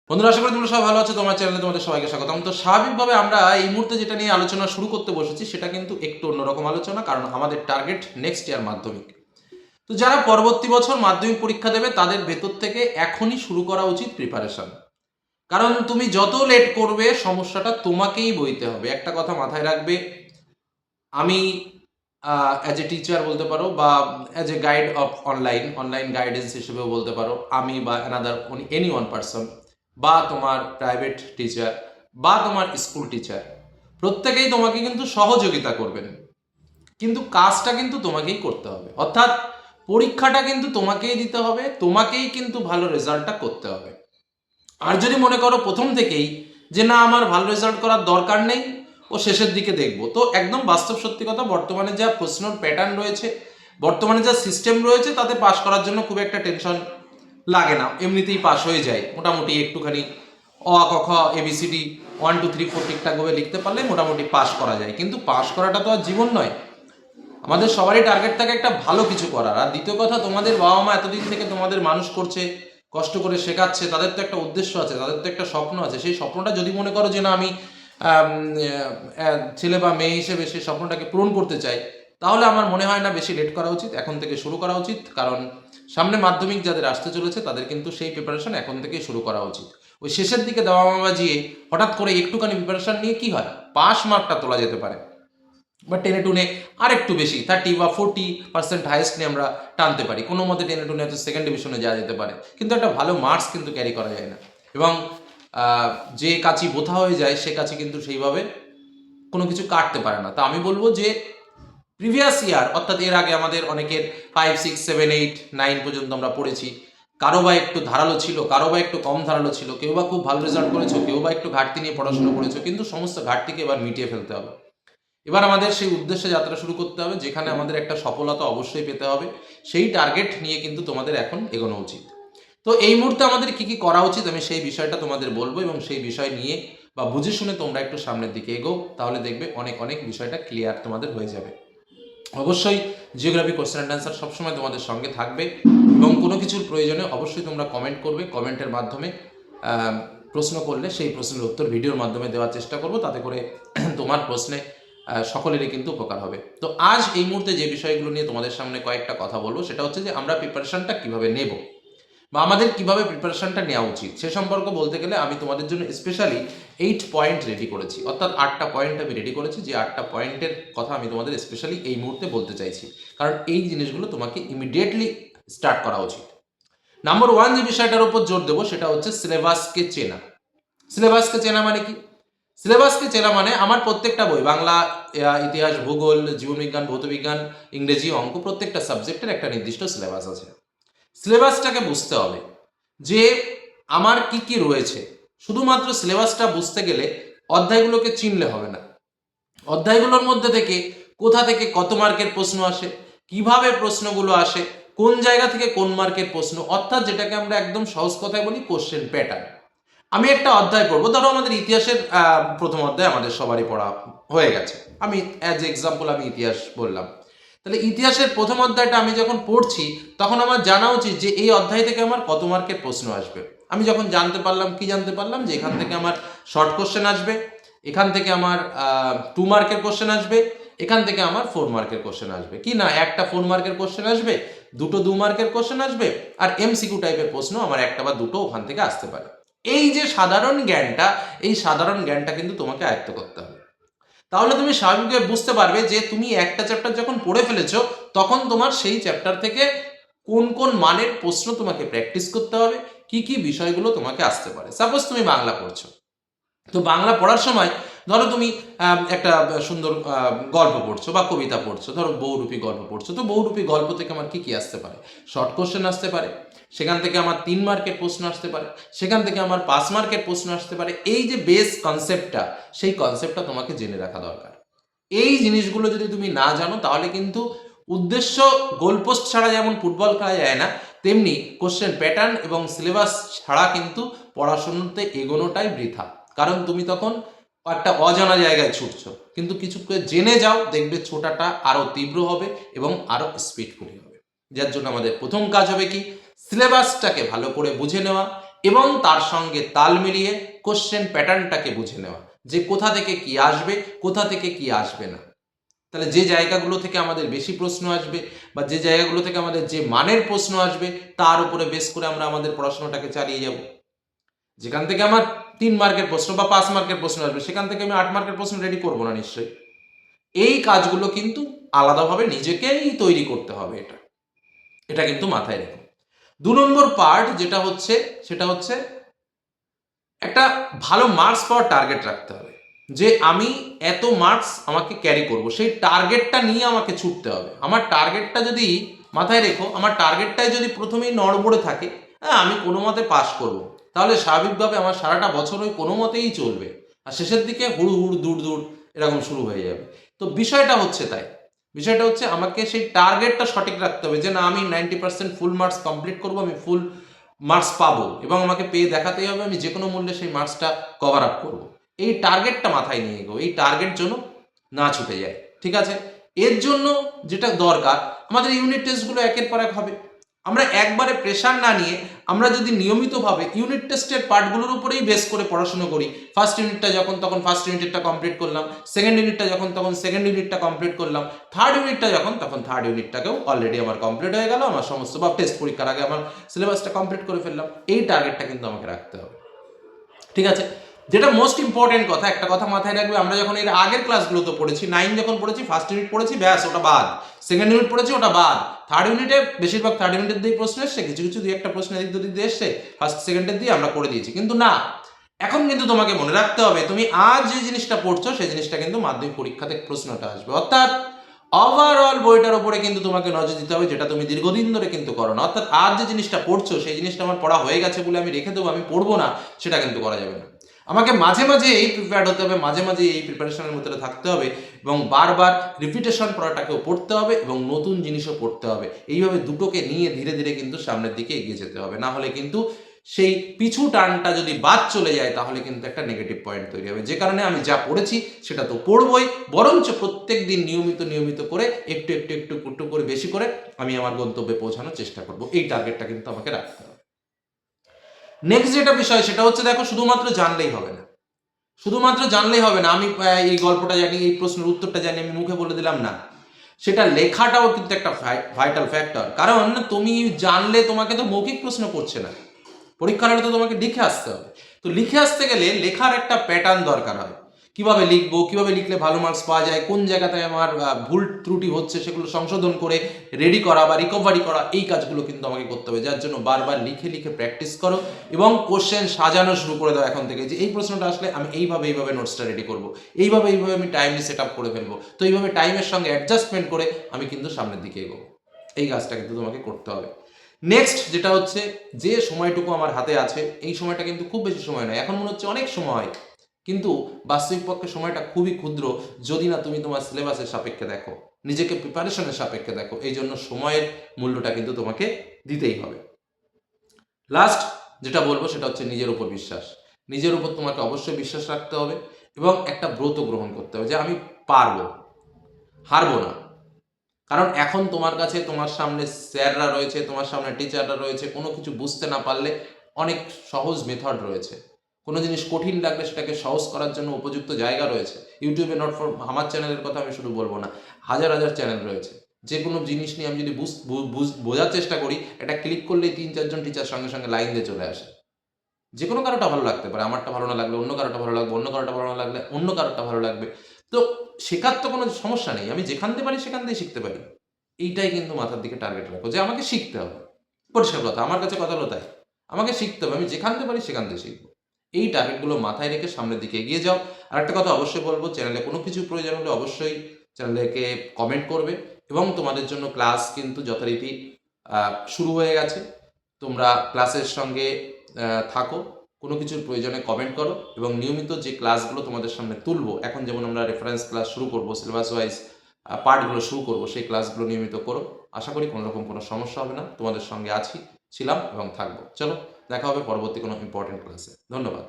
বন্ধুরা, আশা করি তোমরা সবাই ভালো আছো। তোমার চ্যানেলে তোমাদের সবাইকে স্বাগতম। তো স্বাভাবিকভাবে আমরা এই মুহূর্তে যেটা নিয়ে আলোচনা শুরু করতে বসেছি সেটা কিন্তু একটু অন্যরকম আলোচনা, কারণ আমাদের টার্গেট নেক্সট ইয়ার মাধ্যমিক। তো যারা পরবর্তী বছর মাধ্যমিক পরীক্ষা দেবে তাদের ভেতর থেকে এখনই শুরু করা উচিত প্রিপারেশন। কারণ তুমি যত লেট করবে সমস্যাটা তোমাকেই বইতে হবে। একটা কথা মাথায় রাখবে, আমি অ্যাজ এ টিচার বলতে পারো বা as a guide of online guidance হিসেবেও বলতে পারো, আমি বা অ্যানাদার এনি ওয়ান পার্সন, বা তোমার প্রাইভেট টিচার বা তোমার স্কুল টিচার, প্রত্যেকেই তোমাকে কিন্তু সহযোগিতা করবেন, কিন্তু কাজটা কিন্তু তোমাকেই করতে হবে। অর্থাৎ পরীক্ষাটা কিন্তু তোমাকেই দিতে হবে, তোমাকেই কিন্তু ভালো রেজাল্টটা করতে হবে। আর যদি মনে করো প্রথম থেকেই যে না, আমার ভালো রেজাল্ট করার দরকার নেই, ও শেষের দিকে দেখবো, তো একদম বাস্তব সত্যি কথা, বর্তমানে যা প্রশ্নর প্যাটার্ন রয়েছে, বর্তমানে যা সিস্টেম রয়েছে, তাতে পাশ করার জন্য খুব একটা টেনশন লাগে না, এমনিতেই পাশ হয়ে যায় মোটামুটি। একটুখানি অ ক খ এবিসিডি 1 2 3 4 ঠিকঠাকভাবে লিখতে পারলে মোটামুটি পাশ করা যায়। কিন্তু পাশ করাটা তো আর জীবন নয়, আমাদের সবারই টার্গেট থাকে একটা ভালো কিছু করার। আর দ্বিতীয় কথা, তোমাদের বাবা মা এতদিন থেকে তোমাদের মানুষ করছে, কষ্ট করে শেখাচ্ছে, তাদের তো একটা উদ্দেশ্য আছে, তাদের তো একটা স্বপ্ন আছে। সেই স্বপ্নটা যদি মনে করো যে না, আমি ছেলে বা মেয়ে হিসেবে সেই স্বপ্নটাকে পূরণ করতে চাই, তাহলে আমার মনে হয় না বেশি লেট করা উচিত, এখন থেকে শুরু করা উচিত। কারণ সামনে মাধ্যমিক যাদের আসতে চলেছে তাদের কিন্তু সেই প্রিপারেশন এখন থেকেই শুরু করা উচিত। ওই শেষের দিকে দেওয়া বাজিয়ে হঠাৎ করে একটুখানি প্রিপারেশন নিয়ে কি হয়, পাস মার্কটা তোলা যেতে পারে, বা টেনে টুনে আর একটু বেশি 30 বা 40% হাইয়েস্ট নিয়ে আমরা টানতে পারি, কোনো মতে টেনে টুনে হয়তো সেকেন্ড ডিভিশনে যাওয়া যেতে পারে, কিন্তু একটা ভালো মার্কস কিন্তু ক্যারি করা যায় না। এবং যে কাঁচি বোথা হয়ে যায় সে কাঁচি কিন্তু সেইভাবে কোনো কিছু কাটতে পারে না। তা আমি বলবো যে প্রিভিয়াস ইয়ার, অর্থাৎ এর আগে আমাদের অনেকের 5 6 7 8 9 পর্যন্ত আমরা পড়েছি, কারো বা একটু ধারালো ছিল, কারো বা একটু কম ধারালো ছিল, কেউ বা খুব ভালো রেজাল্ট করেছো, কেউ বা একটু ঘাটতি নিয়ে পড়াশোনা করেছো, কিন্তু সমস্ত ঘাটতিকে এবার মিটিয়ে ফেলতে হবে। এবার আমাদের সেই উদ্দেশ্যে যাত্রা শুরু করতে হবে, যেখানে আমাদের একটা সফলতা অবশ্যই পেতে হবে। সেই টার্গেট নিয়ে কিন্তু তোমাদের এখন এগোনো উচিত। তো এই মুহূর্তে আমাদের কি কি করা উচিত আমি সেই বিষয়টা তোমাদের বলবো, এবং সেই বিষয় নিয়ে বা বুঝে শুনে তোমরা একটু সামনের দিকে এগো, তাহলে দেখবে অনেক অনেক বিষয়টা ক্লিয়ার তোমাদের হয়ে যাবে। অবশ্যই জিওগ্রাফি কোশ্চেন অ্যান্ড অ্যান্সার সবসময় তোমাদের সঙ্গে থাকবে, এবং কোনো কিছুর প্রয়োজনে অবশ্যই তোমরা কমেন্ট করবে। কমেন্টের মাধ্যমে প্রশ্ন করলে সেই প্রশ্নের উত্তর ভিডিওর মাধ্যমে দেওয়ার চেষ্টা করব, তাতে করে তোমার প্রশ্নে সকলেরই কিন্তু উপকার হবে। তো আজ এই মুহূর্তে যে বিষয়গুলো নিয়ে তোমাদের সামনে কয়েকটা কথা বলবো, সেটা হচ্ছে যে আমরা প্রিপারেশনটা কিভাবে নেব, বা আমাদের কিভাবে প্রিপারেশনটা নেওয়া উচিত সে সম্পর্কে বলতে গেলে আমি তোমাদের জন্য স্পেশালি 8 পয়েন্ট রেডি করেছি। অর্থাৎ 8টা পয়েন্ট আমি রেডি করেছি, যে 8টা পয়েন্টের কথা আমি তোমাদের স্পেশালি এই মুহূর্তে বলতে চাইছি, কারণ এই জিনিসগুলো তোমাকে ইমিডিয়েটলি স্টার্ট করা উচিত। নাম্বার 1 যে বিষয়টার উপর জোর দেবো সেটা হচ্ছে সিলেবাসকে চেনা। সিলেবাসকে চেনা মানে কি? সিলেবাসকে চেনা মানে আমার প্রত্যেকটা বই, বাংলা, ইতিহাস, ভূগোল, জীবনবিজ্ঞান, ভৌতবিজ্ঞান, ইংরেজি, অঙ্ক, প্রত্যেকটা সাবজেক্টের একটা নির্দিষ্ট সিলেবাস আছে। সিলেবাসটাকে বুঝতে হবে যে আমার কি কি রয়েছে। শুধুমাত্র সিলেবাসটা বুঝতে গেলে অধ্যায়গুলোকে চিনলে হবে না। অধ্যায়গুলোর মধ্যে থেকে কোথা থেকে কত মার্কের প্রশ্ন আসে, কিভাবে প্রশ্নগুলো আসে, কোন জায়গা থেকে কোন মার্কের প্রশ্ন, অর্থাৎ যেটাকে আমরা একদম সহজ কথায় বলি কোশ্চেন প্যাটার্ন। আমি একটা অধ্যায় পড়বো, ধরো আমাদের ইতিহাসের প্রথম অধ্যায় আমাদের সবারই পড়া হয়ে গেছে, আমি অ্যাজ এক্সাম্পল আমি ইতিহাস বললাম। তাহলে ইতিহাসের প্রথম অধ্যায়টা আমি যখন পড়ছি, তখন আমার জানা উচিত যে এই অধ্যায় থেকে আমার কত মার্কের প্রশ্ন আসবে। আমি যখন জানতে পারলাম, কি জানতে পারলাম, যে এখান থেকে আমার শর্ট কোশ্চেন আসবে, এখান থেকে আমার 2 মার্কের কোশ্চেন আসবে, এখান থেকে আমার 4 মার্কের কোশ্চেন আসবে, কি না একটা 4 মার্কের কোশ্চেন আসবে, দুটো 2 মার্কের কোশ্চেন আসবে, আর এমসিকিউ টাইপের প্রশ্ন আমার একটা বা দুটো ওখান থেকে আসতে পারে। এই যে সাধারণ জ্ঞানটা, এই সাধারণ জ্ঞানটা কিন্তু তোমাকে আয়ত্ত করতে হবে। তাহলে তুমি স্বাভাবিকভাবে বুঝতে পারবে যে তুমি একটা চ্যাপ্টার যখন পড়ে ফেলেছো, তখন তোমার সেই চ্যাপ্টার থেকে কোন কোন মানের প্রশ্ন তোমাকে প্র্যাকটিস করতে হবে, কি কি বিষয়গুলো তোমাকে আসতে পারে। সাপোজ তুমি বাংলা পড়ছো, তো বাংলা পড়ার সময় ধরো তুমি একটা সুন্দর গল্প পড়ছো বা কবিতা পড়ছো, ধরো বহুরূপী গল্প পড়ছো, তো বহুরূপী গল্প থেকে আমার কি কি আসতে পারে, শর্ট কোশ্চেন আসতে পারে, সেখান থেকে আমার 3 মার্কের প্রশ্ন আসতে পারে, সেখান থেকে আমার 5 মার্কের প্রশ্ন আসতে পারে। এই যে বেস কনসেপ্টটা, সেই কনসেপ্টটা তোমাকে জেনে রাখা দরকার। এই জিনিসগুলো যদি তুমি না জানো, তাহলে কিন্তু উদ্দেশ্য, গোলপোস্ট ছাড়া যেমন ফুটবল খেলা যায় না, তেমনি কোশ্চেন প্যাটার্ন এবং সিলেবাস ছাড়া কিন্তু পড়াশোনাতে এগোনোটাই বৃথা। কারণ তুমি তখন একটা অজানা জায়গায় ছুটছো, কিন্তু কিছু জেনে যাও, দেখবে ছোটাটা আরো তীব্র হবে এবং আরো স্পিডফুলি হবে। যার জন্য আমাদের প্রথম কাজ হবে কি, সিলেবাসটাকে ভালো করে বুঝে নেওয়া, এবং তার সঙ্গে তাল মিলিয়ে কোশ্চেন প্যাটার্নটাকে বুঝে নেওয়া যে কোথা থেকে কি আসবে, কোথা থেকে কি আসবে না। তাহলে যে জায়গাগুলো থেকে আমাদের বেশি প্রশ্ন আসবে বা যে জায়গাগুলো থেকে আমাদের যে মানের প্রশ্ন আসবে তার উপরে বেস করে আমরা আমাদের পড়াশোনাটাকে চালিয়ে যাব। যেখান থেকে আমার 3 মার্কের প্রশ্ন বা 5 মার্কের প্রশ্ন আসবে সেখান থেকে আমি 8 মার্কের প্রশ্ন রেডি করবো না নিশ্চয়ই। এই কাজগুলো কিন্তু আলাদাভাবে নিজেকেই তৈরি করতে হবে, এটা কিন্তু মাথায় রেখো। 2 নম্বর পার্ট যেটা হচ্ছে সেটা হচ্ছে একটা ভালো মার্কস পাওয়ার টার্গেট রাখতে হবে, যে আমি এত মার্কস আমাকে ক্যারি করব, সেই টার্গেটটা নিয়ে আমাকে ছুটতে হবে। আমার টার্গেটটা যদি মাথায় রেখো, আমার টার্গেটটাই যদি প্রথমেই নড়বড়ে থাকে, হ্যাঁ আমি কোনো মতে পাস করব, তাহলে স্বাভাবিকভাবে আমার সারাটা বছর ওই কোনো মতেই চলবে, আর শেষের দিকে হুড় হুড় দূর দূর এরকম শুরু হয়ে যাবে। তো বিষয়টা হচ্ছে তাই, বিষয়টা হচ্ছে আমাকে সেই টার্গেটটা সঠিক রাখতে হবে, যে না আমি 90% ফুল মার্কস কমপ্লিট করবো, আমি ফুল মার্কস পাবো এবং আমাকে পেয়ে দেখাতেই হবে, আমি যে কোনো মূল্যে সেই মার্কসটা কভার আপ করবো। এই টার্গেটটা মাথায় নিয়ে গো, এই টার্গেট জন্য না ছুটে যায়, ঠিক আছে? এর জন্য যেটা দরকার, আমাদের ইউনিট টেস্টগুলো একের পর এক হবে। আমরা একবারে প্রেশার না নিয়ে আমরা যদি নিয়মিতভাবে ইউনিট টেস্টের পার্টগুলোর উপরেই বেস করে পড়াশোনা করি, ফার্স্ট ইউনিটটা যখন তখন ফার্স্ট ইউনিটটা কমপ্লিট করলাম, সেকেন্ড ইউনিটটা যখন তখন সেকেন্ড ইউনিটটা কমপ্লিট করলাম, থার্ড ইউনিটটা যখন তখন থার্ড ইউনিটটাকেও অলরেডি আমার কমপ্লিট হয়ে গেল, আমার সমস্ত বা টেস্ট পরীক্ষার আগে আমার সিলেবাসটা কমপ্লিট করে ফেললাম। এই টার্গেটটা কিন্তু আমাকে রাখতে হবে, ঠিক আছে? যেটা মোস্ট ইম্পর্টেন্ট কথা, একটা কথা মাথায় রাখবে, আমরা যখন এর আগের ক্লাসগুলোতে পড়েছি, 9 যখন পড়েছি, ফার্স্ট ইউনিট পড়েছি, ব্যাস ওটা বাদ, সেকেন্ড ইউনিট পড়েছি ওটা বাদ, থার্ড ইউনিটে বেশিরভাগ থার্ড ইউনিটের দিয়ে প্রশ্ন এসছে, কিছু কিছু দুই একটা প্রশ্ন এদিক দুদিক দিয়ে এসছে, ফার্স্ট সেকেন্ডের দিয়ে আমরা করে দিয়েছি। কিন্তু না, এখন কিন্তু তোমাকে মনে রাখতে হবে, তুমি আজ যে জিনিসটা পড়ছো সেই জিনিসটা কিন্তু মাধ্যমিক পরীক্ষাতে প্রশ্নটা আসবে, অর্থাৎ ওভারঅল বইটার উপরে কিন্তু তোমাকে নজর দিতে হবে, যেটা তুমি দীর্ঘদিন ধরে কিন্তু করো না। অর্থাৎ আজ যে জিনিসটা পড়ছো সেই জিনিসটা আমার পড়া হয়ে গেছে বলে আমি রেখে দেবো, আমি পড়বো না, সেটা কিন্তু করা যাবে না। আমাকে মাঝে মাঝে এই প্রিপেয়ার্ড হতে হবে, মাঝে মাঝে এই প্রিপারেশনের মধ্যে থাকতে হবে এবং বারবার রিপিটেশন পড়াটাকেও পড়তে হবে এবং নতুন জিনিসও পড়তে হবে। এইভাবে দুটোকে নিয়ে ধীরে ধীরে কিন্তু সামনের দিকে এগিয়ে যেতে হবে, না হলে কিন্তু সেই পিছু টানটা যদি বাদ চলে যায় তাহলে কিন্তু একটা নেগেটিভ পয়েন্ট তৈরি হবে। যে কারণে আমি যা পড়েছি সেটা তো পড়বই, বরঞ্চ প্রত্যেক দিন নিয়মিত করে একটু একটু একটু একটু করে বেশি করে আমি আমার গন্তব্যে পৌঁছানোর চেষ্টা করব। এই টার্গেটটা কিন্তু আমাকে রাখতে হবে। নেক্সট যেটা বিষয় সেটা হচ্ছে, দেখো শুধুমাত্র জানলেই হবে না, শুধুমাত্র জানলেই হবে না, আমি এই গল্পটা জানি, এই প্রশ্নের উত্তরটা জানি, আমি মুখে বলে দিলাম না, সেটা লেখাটাও কিন্তু একটা ভাইটাল ফ্যাক্টর। কারণ তুমি জানলে তোমাকে তো মৌখিক প্রশ্ন করছে না, পরীক্ষার হলে তো তোমাকে লিখে আসতে হবে। তো লিখে আসতে গেলে লেখার একটা প্যাটার্ন দরকার হয়, কিভাবে লিখবো, কিভাবে লিখলে ভালো মার্কস পাওয়া যায়, কোন জায়গাতে আমার ভুল ত্রুটি হচ্ছে সেগুলো সংশোধন করে রেডি করা বা রিকভারি করা, এই কাজগুলো কিন্তু আমাকে করতে হবে। যার জন্য বারবার লিখে লিখে প্র্যাকটিস করো এবং কোশ্চেন সাজানো শুরু করে দাও এখন থেকে, যে এই প্রশ্নটা আসলে আমি এইভাবে নোটসটা রেডি করবো, এইভাবে আমি টাইমলি সেট আপ করে ফেলবো, তো এইভাবে টাইমের সঙ্গে অ্যাডজাস্টমেন্ট করে আমি কিন্তু সামনের দিকে এগোবো। এই কাজটা কিন্তু তোমাকে করতে হবে। নেক্সট যেটা হচ্ছে, যে সময়টুকু আমার হাতে আছে এই সময়টা কিন্তু খুব বেশি সময় নয়, এখন মনে হচ্ছে অনেক সময়, কিন্তু বাস্তবিক পক্ষে সময়টা খুবই ক্ষুদ্র যদি না তুমি তোমার সিলেবাসের সাপেক্ষে দেখো, নিজেকে প্রিপারেশনের সাপেক্ষে দেখো। এই জন্য সময়ের মূল্যটা কিন্তু তোমাকে দিতেই হবে। লাস্ট যেটা বলবো সেটা হচ্ছে নিজের উপর বিশ্বাস। নিজের উপর তোমাকে অবশ্যই বিশ্বাস রাখতে হবে এবং একটা ব্রত গ্রহণ করতে হবে, যে আমি পারবো, হারবো না। কারণ এখন তোমার কাছে, তোমার সামনে স্যাররা রয়েছে, তোমার সামনে টিচাররা রয়েছে, কোনো কিছু বুঝতে না পারলে অনেক সহজ মেথড রয়েছে, কোনো জিনিস কঠিন লাগলে সেটাকে সহজ করার জন্য উপযুক্ত জায়গা রয়েছে। ইউটিউবে নট ফর আমার চ্যানেলের কথা আমি শুধু বলবো না, হাজার হাজার চ্যানেল রয়েছে। যে কোনো জিনিস নিয়ে আমি যদি বোঝার চেষ্টা করি, এটা ক্লিক করলেই 3-4 জন টিচার সঙ্গে সঙ্গে লাইন দিয়ে চলে আসে। যে কোনো কারোটা ভালো লাগতে পারে, আমারটা ভালো না লাগলে অন্য কারোটা ভালো লাগবে, অন্য কারোটা ভালো না লাগলে অন্য কারোটা ভালো লাগবে। তো শেখার তো কোনো সমস্যা নেই, আমি যেখান থেকে পারি সেখান থেকে শিখতে পারি। এইটাই কিন্তু মাথার দিকে টার্গেট রাখো, যে আমাকে শিখতে হবে। পরিষ্কার কথা, আমার কাছে কথা হলো তাই, আমাকে শিখতে হবে, আমি যেখান থেকে পারি সেখান থেকে শিখবো। এই টার্গেটগুলো মাথায় রেখে সামনের দিকে এগিয়ে যাও। আর একটা কথা অবশ্যই বলবো, চ্যানেলে কোনো কিছু প্রয়োজন হলে অবশ্যই চ্যানেলকে কমেন্ট করবে এবং তোমাদের জন্য ক্লাস কিন্তু যথারীতি শুরু হয়ে গেছে। তোমরা ক্লাসের সঙ্গে থাকো, কোনো কিছুর প্রয়োজনে কমেন্ট করো এবং নিয়মিত যে ক্লাসগুলো তোমাদের সামনে তুলবো, এখন যেমন আমরা রেফারেন্স ক্লাস শুরু করবো, সিলেবাস ওয়াইজ পার্টগুলো শুরু করবো, সেই ক্লাসগুলো নিয়মিত করো। আশা করি কোনো রকম কোনো সমস্যা হবে না, তোমাদের সঙ্গে ছিলাম এবং থাকবো। চলো দেখা হবে পরবর্তী কোনো ইম্পর্টেন্ট ক্লাসে। ধন্যবাদ।